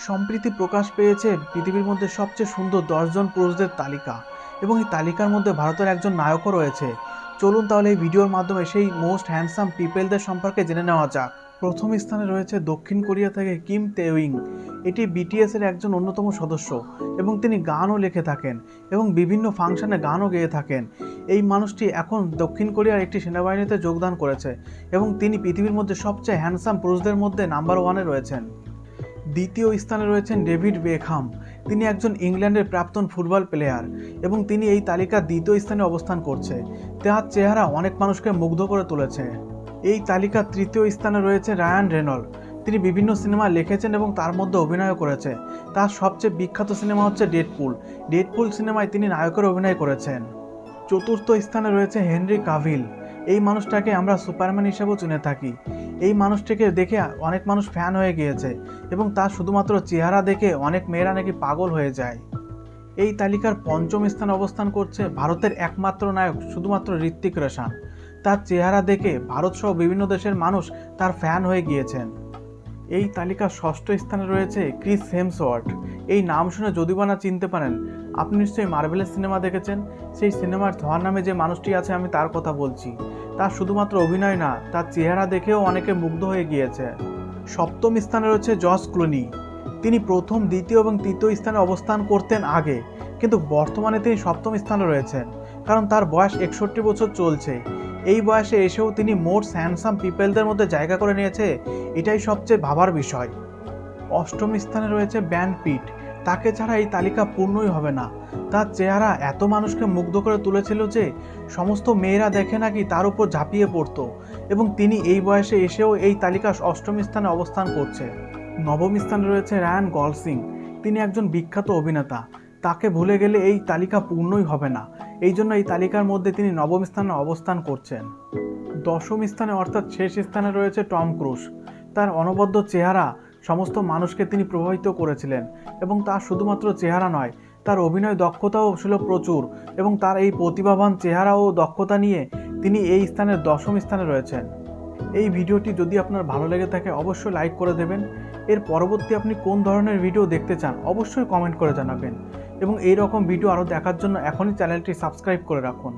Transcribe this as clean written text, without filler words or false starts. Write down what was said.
সম্প্রতি প্রকাশ পেয়েছে পৃথিবীর মধ্যে সবচেয়ে সুন্দর 10 জন পুরুষদের তালিকা এবং এই তালিকার মধ্যে ভারতের একজন নায়কও রয়েছে। চলুন তাহলে এই ভিডিওর মাধ্যমে সেই মোস্ট হ্যান্ডসাম পিপলদের সম্পর্কে জেনে নেওয়া যাক। প্রথম স্থানে রয়েছে দক্ষিণ কোরিয়া থেকে কিম তেউইং। এটি বিটিএস এর একজন অন্যতম সদস্য এবং তিনি গানও লিখে থাকেন এবং বিভিন্ন ফাংশনে গানও গেয়ে থাকেন। এই মানুষটি এখন দক্ষিণ কোরিয়ার একটি সেনাবাহিনীতে যোগদান করেছে এবং তিনি পৃথিবীর মধ্যে সবচেয়ে হ্যান্ডসাম পুরুষদের মধ্যে নাম্বার 1-এ রয়েছেন। দ্বিতীয় স্থানে রয়েছেন ডেভিড বেকহাম। তিনি একজন ইংল্যান্ডের প্রাক্তন ফুটবল প্লেয়ার এবং তিনি এই তালিকার দ্বিতীয় স্থানে অবস্থান করছে। তার চেহারা অনেক মানুষকে মুগ্ধ করে তুলেছে। এই তালিকার তৃতীয় স্থানে রয়েছে রায়ান রেনল্ড। তিনি বিভিন্ন সিনেমা লিখেছেন এবং তার মধ্যে অভিনয় করেছে। তার সবচেয়ে বিখ্যাত সিনেমা হচ্ছে ডেডপুল। ডেডপুল সিনেমায় তিনি নায়কের অভিনয় করেছেন। চতুর্থ স্থানে রয়েছে হেনরি কাভিল। এই মানুষটাকে আমরা সুপারম্যান হিসেবেও চিনে থাকি। এই মানুষটিকে দেখে অনেক মানুষ ফ্যান হয়ে গিয়েছে এবং তার শুধুমাত্র চেহারা দেখে অনেক মেয়েরা নাকি পাগল হয়ে যায়। এই তালিকার পঞ্চম স্থানে অবস্থান করছে ভারতের একমাত্র নায়ক শুধুমাত্র ঋত্বিক রোশন। তার চেহারা দেখে ভারতসহ বিভিন্ন দেশের মানুষ তার ফ্যান হয়ে গিয়েছেন। এই তালিকার ষষ্ঠ স্থানে রয়েছে ক্রিস হেমসওয়ার্থ। এই নাম শুনে যদি বা না চিনতে পারেন, আপনি নিশ্চয়ই মার্ভেলের সিনেমা দেখেছেন। সেই সিনেমার থর নামে যে মানুষটি আছে আমি তার কথা বলছি। তার শুধুমাত্র অভিনয় না, তার চেহারা দেখেও অনেকে মুগ্ধ হয়ে গিয়েছে। সপ্তম স্থানে রয়েছে জর্জ ক্লুনি। তিনি প্রথম, দ্বিতীয় এবং তৃতীয় স্থানে অবস্থান করতেন আগে, কিন্তু বর্তমানে তিনি সপ্তম স্থানে রয়েছেন কারণ তার বয়স 61 বছর চলছে। এই বয়সে এসেও তিনি মোস্ট হ্যান্ডসাম পিপলদের মধ্যে জায়গা করে নিয়েছে, এটাই সবচেয়ে ভাবার বিষয়। অষ্টম স্থানে রয়েছে ব্র্যাড পিট। তাকে ছাড়া এই তালিকা পূর্ণই হবে না। তার চেহারা এত মানুষকে মুগ্ধ করে তুলেছিল যে সমস্ত মেয়েরা দেখে নাকি তার উপর ঝাঁপিয়ে পড়ত এবং তিনি এই বয়সে এসেও এই তালিকার অষ্টম স্থানে অবস্থান করছে। নবম স্থানে রয়েছে রায়ান গলসিং। তিনি একজন বিখ্যাত অভিনেতা। তাকে ভুলে গেলে এই তালিকা পূর্ণই হবে না। এই জন্য এই তালিকার মধ্যে তিনি নবম স্থানে অবস্থান করছেন। দশম স্থানে অর্থাৎ শেষ স্থানে রয়েছে টম ক্রুজ। তার অনবদ্য চেহারা সমস্ত মানুষকে তিনি প্রভাবিত করেছিলেন এবং তার শুধুমাত্র চেহারা নয়, তার অভিনয় দক্ষতাও ছিল প্রচুর এবং তার এই প্রতিভাবান চেহারা ও দক্ষতা নিয়ে তিনি এই স্থানের দশম স্থানে রয়েছেন। এই ভিডিওটি যদি আপনার ভালো লেগে থাকে অবশ্যই লাইক করে দেবেন। এর পরবর্তী আপনি কোন ধরনের ভিডিও দেখতে চান অবশ্যই কমেন্ট করে জানাবেন এবং এই রকম ভিডিও আরও দেখার জন্য এখনই চ্যানেলটি সাবস্ক্রাইব করে রাখুন।